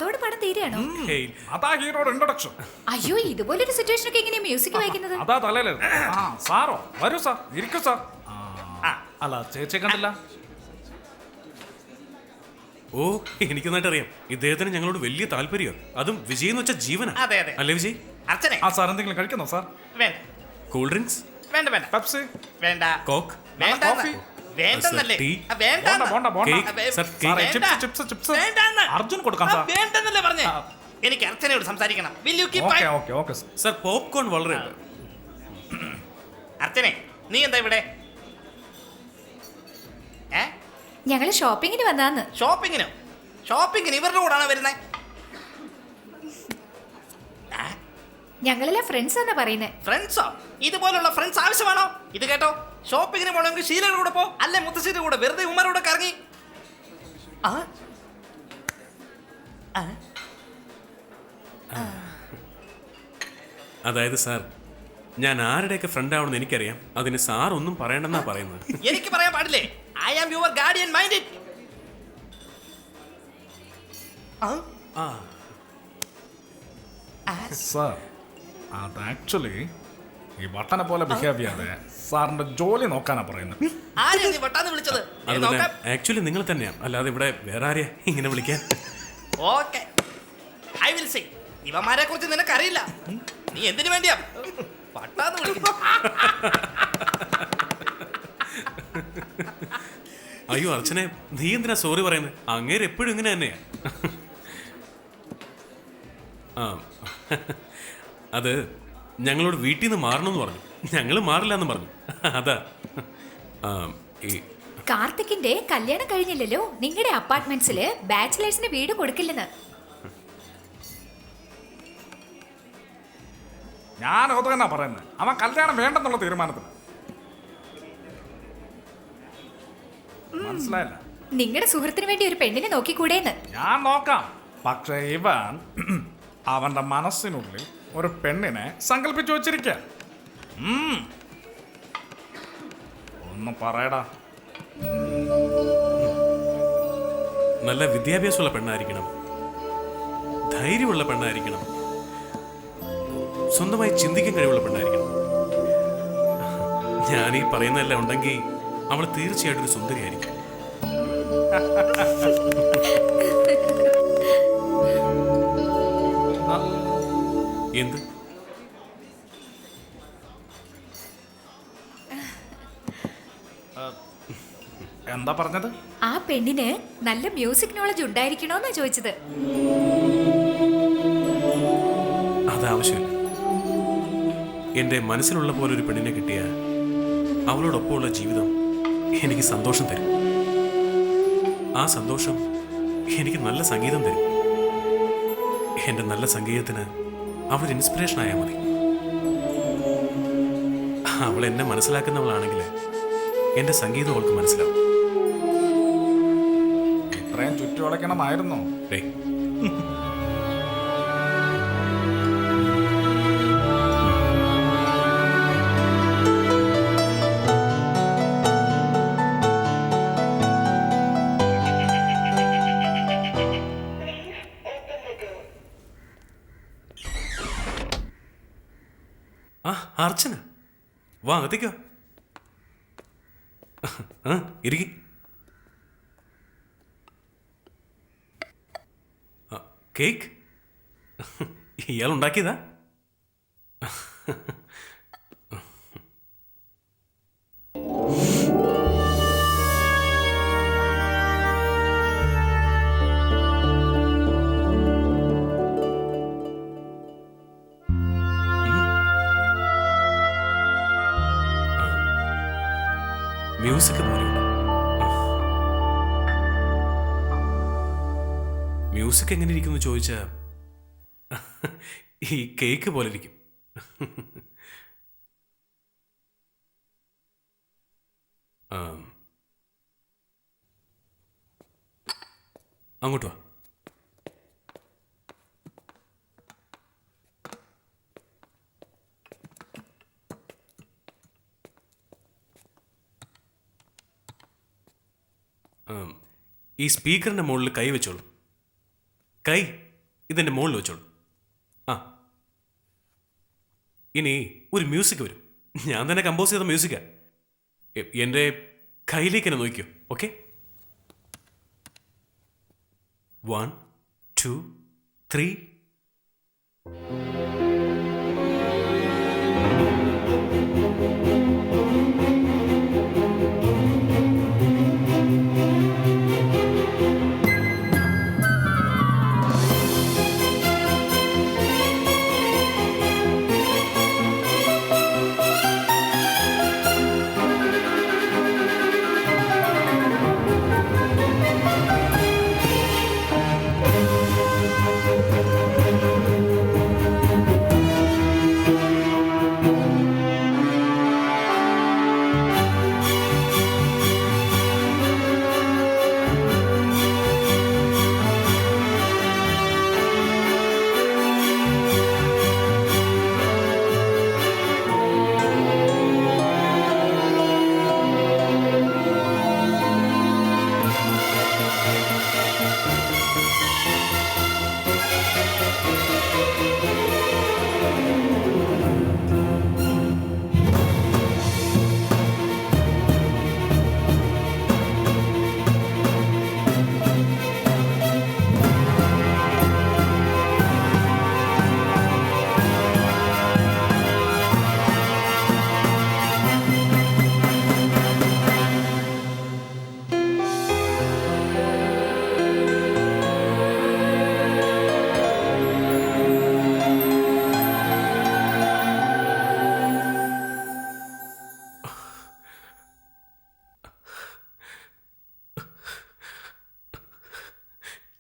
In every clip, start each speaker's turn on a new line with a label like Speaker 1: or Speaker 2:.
Speaker 1: അതോടെ പടം തീരെയാണോ?
Speaker 2: അതാ ഹീറോയുടെ ഇൻട്രൊഡക്ഷൻ.
Speaker 1: അയ്യോ, ഇതുപോലൊരു സിറ്റുവേഷൻ ഒക്കെ എങ്ങനെയാ മ്യൂസിക് വായിക്കുന്നത്?
Speaker 2: അതാ തലയില്. സാറോ വരൂ സാർ, ഇരിക്കൂ സാർ. അല്ല ചേച്ചിയെ കണ്ടില്ല.
Speaker 3: ഓ, എനിക്ക് നന്നായിട്ട് അറിയാം. ഇദ്ദേഹത്തിന് ഞങ്ങളോട് വലിയ താല്പര്യം, അതും വിജയ് എന്ന് വെച്ചാൽ ജീവനാ.
Speaker 4: അതെ, അതെ.
Speaker 3: അല്ലേ വിജയ്?
Speaker 4: അർച്ചനെ,
Speaker 2: ആ സാർ എന്തെങ്കിലും കഴിക്കുന്നോ സാർ?
Speaker 4: വേണ്ട
Speaker 3: കൂൾ ഡ്രിങ്ക്സ്,
Speaker 4: വേണ്ട വേണ്ട
Speaker 2: പെപ്സി,
Speaker 4: വേണ്ട
Speaker 3: കോക്ക്,
Speaker 4: വേണ്ട
Speaker 2: കോഫി,
Speaker 4: വേണ്ടെന്നല്ലേ?
Speaker 3: ടീ,
Speaker 4: വേണ്ട
Speaker 2: ബോണ്ട ബോണ്ട ബോണ്ട.
Speaker 3: കേക്ക്, സർ,
Speaker 2: സാറേ,
Speaker 3: കേക്ക്.
Speaker 2: ചിപ്സ് ചിപ്സ് ചിപ്സ്
Speaker 4: വേണ്ടാന്ന്.
Speaker 2: അർജുൻ കൊടുക്കാം സാർ.
Speaker 4: വേണ്ടെന്നല്ലേ പറഞ്ഞേ? എനിക്ക് അർച്ചനയോട് സംസാരിക്കണം. Will you keep
Speaker 2: okay
Speaker 4: quiet?
Speaker 2: Okay okay sir.
Speaker 3: Sir, popcorn വളരെ
Speaker 4: അർച്ചനെ, നീ എന്താ ഇവിടെ?
Speaker 1: ഞങ്ങള് ഷോപ്പിങ്ങിന് വന്നാന്ന്.
Speaker 4: ഷോപ്പിങ്ങിനോ? ഷോപ്പിങ്ങിന് ഇവരുടെ കൂടാണ് വരുന്നത്?
Speaker 1: ഞങ്ങളെല്ലാം ഫ്രണ്ട്സ് എന്നാ പറയുന്നേ.
Speaker 4: ഫ്രണ്ട്സോ? ഇതുപോലുള്ള ഫ്രണ്ട്സ് ആവശ്യമാണോ? ഇത് കേട്ടോ, ഷോപ്പിങ്ങിന് പോകണമെങ്കിൽ ശീലയുടെ കൂടെ പോ, അല്ലെ മുത്തശ്ശിയുടെ കൂടെ വെറുതെ ഉമ്മാരുടെ കൂടെ കറങ്ങി.
Speaker 3: അതായത് സാർ, ഞാൻ ആരുടെയൊക്കെ ഫ്രണ്ട് ആവണമെന്ന് എനിക്കറിയാം. അതിന് സാർ ഒന്നും പറയണ്ടെന്നാ പറയുന്നത്.
Speaker 4: എനിക്ക് പറയാൻ പാടില്ലേ? I am your guardian, mind it.
Speaker 2: Sir, അത് ആക്ച്വലി ഈ വട്ടനെ പോലെ ബിഹേവ് ചെയ്യാതെ സാറിന്റെ ജോലി നോക്കാനാ പറയുന്നത്.
Speaker 4: ആരെയാ നീ വട്ടാന്ന് വിളിച്ചത്?
Speaker 3: അത് പിന്നെ ആക്ച്വലി നിങ്ങൾ തന്നെയാണ്, അല്ലാതെ ഇവിടെ വേറെ ആരെയാ ഇങ്ങനെ വിളിക്കാൻ?
Speaker 4: Okay, I will say. ഇവന്മാരെ കുറിച്ച് നിനക്കറിയില്ല. നീ എന്തിനു വേണ്ടിയാ വട്ടാന്ന് വിളിക്കുന്നത്?
Speaker 3: അയ്യോ അർച്ചനെ, നീ എന്തിനാ സോറി പറയുന്നത്? അങ്ങേര് എപ്പോഴും ഇങ്ങനെ തന്നെയാ. ആ, അത് ഞങ്ങളോട് വീട്ടിൽ നിന്ന് മാറണമെന്ന് പറഞ്ഞു. ഞങ്ങൾ മാറില്ല എന്ന് പറഞ്ഞു. അതാ ഈ
Speaker 1: കാർത്തിക്കിന്റെ കല്യാണം കഴിഞ്ഞില്ലല്ലോ. നിങ്ങളുടെ അപ്പാർട്ട്മെന്റ്സില് ബാച്ചിലേഴ്സിന് വീട് കൊടുക്കില്ലെന്ന്.
Speaker 2: ഞാൻ അത് തന്നെ പറയുന്നത്. അവൻ കല്യാണം വേണ്ടെന്നുള്ള തീരുമാനത്തിന്. മനസ്സിലായില്ല?
Speaker 1: നിങ്ങളുടെ സുഹൃത്തിന് വേണ്ടി ഒരു പെണ്ണിനെ നോക്കിക്കൂടേന്ന്.
Speaker 2: ഞാൻ നോക്കാം. പക്ഷേ ഇവൻ അവന്റെ മനസ്സിനുള്ളിൽ ഒരു പെണ്ണിനെ സങ്കല്പിച്ചു വച്ചിരിക്ക. ഒന്ന് പറയടാ.
Speaker 3: നല്ല വിദ്യാഭ്യാസമുള്ള പെണ്ണായിരിക്കണം, ധൈര്യമുള്ള പെണ്ണായിരിക്കണം, സ്വന്തമായി ചിന്തിക്കാൻ കഴിവുള്ള പെണ്ണായിരിക്കണം. ഞാൻ ഈ പറയുന്നതെല്ലാം ഉണ്ടെങ്കിൽ അവൾ തീർച്ചയായിട്ടും ഒരു സുന്ദരിയായിരിക്കും. എന്ത്?
Speaker 2: എന്താ പറഞ്ഞത്?
Speaker 1: ആ പെണ്ണിന് നല്ല മ്യൂസിക് നോളജ് ഉണ്ടായിരിക്കണോന്നാ ചോദിച്ചത്.
Speaker 3: അതാവശ്യമില്ല. എൻ്റെ മനസ്സിലുള്ള പോലെ ഒരു പെണ്ണിനെ കിട്ടിയ അവളോടൊപ്പമുള്ള ജീവിതം എനിക്ക് സന്തോഷം തരും. ആ സന്തോഷം എനിക്ക് നല്ല സംഗീതം തരും. എൻ്റെ നല്ല സംഗീതത്തിന് അവളൊരു ഇൻസ്പിറേഷൻ ആയാൽ മതി. അവൾ എന്നെ മനസ്സിലാക്കുന്നവളാണെങ്കിൽ എൻ്റെ സംഗീതം അവൾക്ക് മനസ്സിലാവും.
Speaker 2: ഇത്രയും ചുറ്റുവളയ്ക്കണമായിരുന്നോ?
Speaker 3: അർച്ചന, വാ അകത്തേക്കോ. ഇരിക്കി. കേക്ക് ഇയാൾ ഉണ്ടാക്കിയതാ? മ്യൂസിക് പോലെയുണ്ട്. മ്യൂസിക് എങ്ങനെ ഇരിക്കുന്നു ചോദിച്ചാ ഈ കേക്ക് പോലെ ഇരിക്കും. അങ്ങോട്ട് വാ. ഈ സ്പീക്കറിന്റെ മുകളിൽ കൈ വെച്ചോളൂ. കൈ ഇതെൻ്റെ മുകളിൽ വെച്ചോളൂ. ആ, ഇനി ഒരു മ്യൂസിക് വരും. ഞാൻ തന്നെ കമ്പോസ് ചെയ്ത മ്യൂസിക്കാ. എൻ്റെ കയ്യിലേക്ക് തന്നെ നോക്കിയോ. Okay, 1 2 3.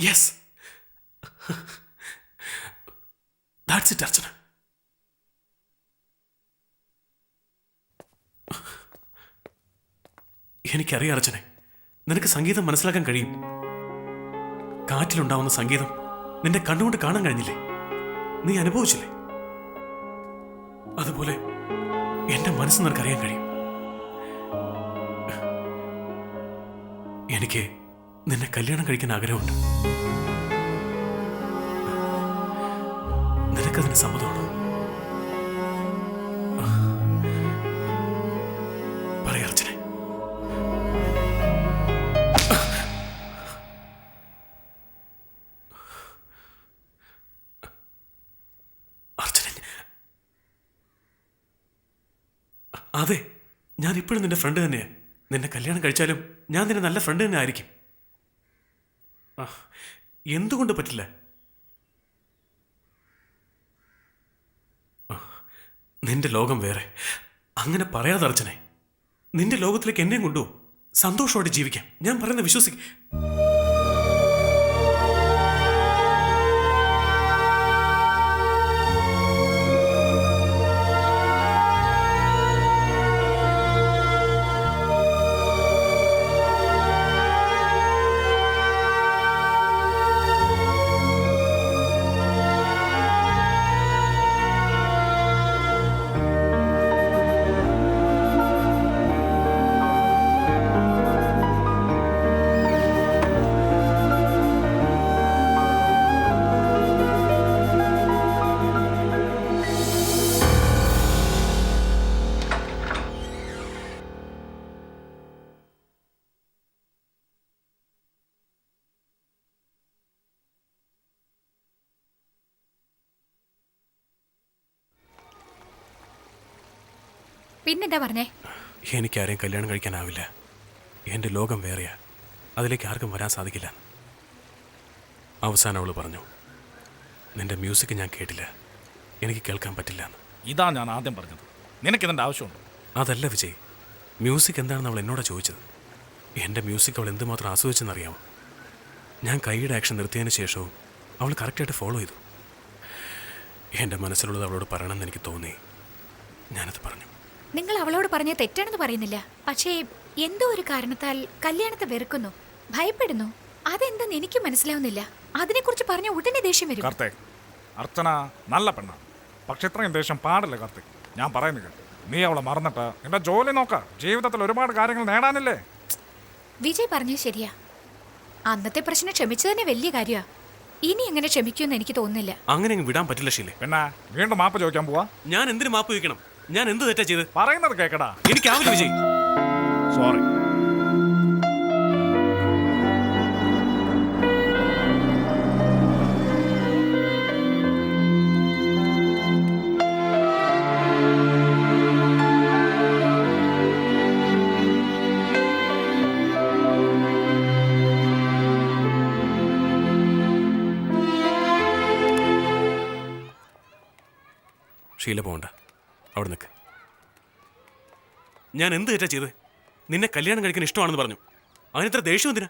Speaker 3: Yes. That's it, Archana. എനിക്കറിയാം അർച്ചനെ, നിനക്ക് സംഗീതം മനസ്സിലാക്കാൻ കഴിയും. കാറ്റിലുണ്ടാവുന്ന സംഗീതം നിന്റെ കണ്ണുകൊണ്ട് കാണാൻ കഴിഞ്ഞില്ലേ? നീ അനുഭവിച്ചില്ലേ? അതുപോലെ എന്റെ മനസ്സ് നിനക്കറിയാൻ കഴിയും. എനിക്ക് നിന്നെ കല്യാണം കഴിക്കാൻ ആഗ്രഹമുണ്ട്. നിനക്കതിന് സമ്മതമാണോ? പറയാ അർച്ചനെ. അതെ, ഞാൻ ഇപ്പോഴും നിന്റെ ഫ്രണ്ട് തന്നെയാ. നിന്നെ കല്യാണം കഴിച്ചാലും ഞാൻ നിന്റെ നല്ല ഫ്രണ്ട് തന്നെ ആയിരിക്കും. എന്തുകൊണ്ട് പറ്റില്ല? നിന്റെ ലോകം വേറെ. അങ്ങനെ പറയാതെ അർച്ചനെ. നിന്റെ ലോകത്തിലേക്ക് എന്നെയും കൊണ്ടുപോ. സന്തോഷമായിട്ട് ജീവിക്കാം. ഞാൻ പറയുന്നത് വിശ്വസിക്കും.
Speaker 1: പിന്നെന്താ പറഞ്ഞേ?
Speaker 3: എനിക്കാരെയും കല്യാണം കഴിക്കാനാവില്ല. എൻ്റെ ലോകം വേറെയാ. അതിലേക്ക് ആർക്കും വരാൻ സാധിക്കില്ല. അവസാനം അവൾ പറഞ്ഞു, നിന്റെ മ്യൂസിക് ഞാൻ കേട്ടില്ല, എനിക്ക് കേൾക്കാൻ പറ്റില്ല എന്ന്.
Speaker 2: ഇതാ ഞാൻ ആദ്യം പറഞ്ഞത്. നിനക്കിതിൻ്റെ ആവശ്യമുണ്ട്?
Speaker 3: അതല്ല വിജയ്, മ്യൂസിക് എന്താണെന്ന് അവൾ എന്നോട് ചോദിച്ചത്. എൻ്റെ മ്യൂസിക് അവൾ എന്തുമാത്രം ആസ്വദിച്ചെന്നറിയാമോ? ഞാൻ കൈയുടെ ആക്ഷൻ നിർത്തിയതിന് ശേഷവും അവൾ കറക്റ്റായിട്ട് ഫോളോ ചെയ്തു. എൻ്റെ മനസ്സിലുള്ളത് അവളോട് പറയണമെന്ന് എനിക്ക് തോന്നി. ഞാനത് പറഞ്ഞു.
Speaker 1: നിങ്ങൾ അവളോട് പറഞ്ഞ തെറ്റാണെന്ന് പറയുന്നില്ല, പക്ഷേ എന്തോ ഒരു കാരണത്താൽ കല്യാണത്തെ വെറുക്കുന്നു, ഭയപ്പെടുന്നു. അതെന്തെന്ന് എനിക്ക് മനസ്സിലാവുന്നില്ല. അതിനെക്കുറിച്ച് പറഞ്ഞ ഉടനെ ദേഷ്യം വരും.
Speaker 2: കാർത്തിക്, അർച്ചന നല്ല പെണ്ണാണ്, പക്ഷെ ഇത്രയും ദേഷ്യം പാടില്ല കാർത്തിക്. ഞാൻ പറയുന്നത് നീ അവളെ മറന്നിട്ട് എന്റെ ജോലി നോക്ക. ജീവിതത്തിൽ ഒരുപാട് കാര്യങ്ങൾ നേടാനില്ലേ?
Speaker 1: വിജയ് പറഞ്ഞത് ശരിയാ. അന്നത്തെ പ്രശ്നം ക്ഷമിച്ചു തന്നെ വലിയ കാര്യമാ. ഇനി എങ്ങനെ ക്ഷമിക്കുമെന്ന് എനിക്ക് തോന്നുന്നില്ല.
Speaker 3: അങ്ങനെ അങ്ങ് വിടാൻ പറ്റില്ല ഷീലെ.
Speaker 2: പിന്നെ വീണ്ടും മാപ്പ് ചോദിക്കാൻ പോവാ?
Speaker 3: ഞാൻ എന്തിനു മാപ്പ് ചോദിക്കണം? ഞാൻ എന്ത് തെറ്റാ ചെയ്ത്?
Speaker 2: പറയുന്നത് കേക്കടാ.
Speaker 3: എനിക്കാവില്ല വിജയ്.
Speaker 2: സോറി.
Speaker 3: ഷീല പോകണ്ട, അവിടെ നിൽക്ക്. ഞാൻ എന്ത് തെറ്റാ ചെയ്ത്? നിന്നെ കല്യാണം കഴിക്കാൻ ഇഷ്ടമാണെന്ന് പറഞ്ഞു. അതിനിത്ര ദേഷ്യം എന്തിനാ?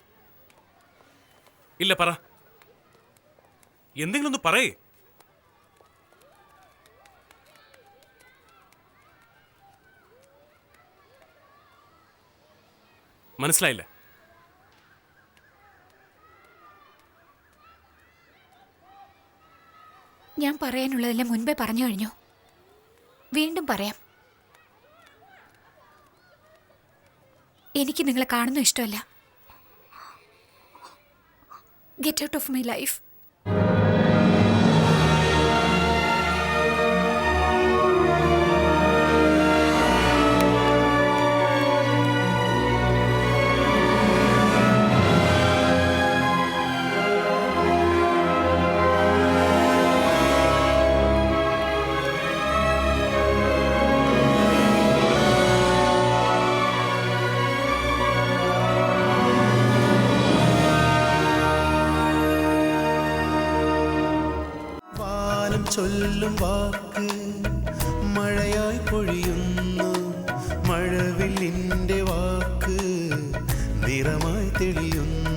Speaker 3: ഇല്ല, പറ. എന്തെങ്കിലും ഒന്ന് പറയേ. മനസ്സിലായില്ല.
Speaker 1: ഞാൻ പറയാനുള്ളതെല്ലാം മുൻപേ പറഞ്ഞു കഴിഞ്ഞു. വീണ്ടും പറയാം. എനിക്ക് നിങ്ങളെ കാണുന്നു ഇഷ്ടമല്ല. Get out of my life.
Speaker 5: ചൊല്ലും വാക്ക് മഴയായി പൊഴിയുന്നു, മഴവില്ലിൻ്റെ വാക്ക് നിറമായി തെളിയുന്നു.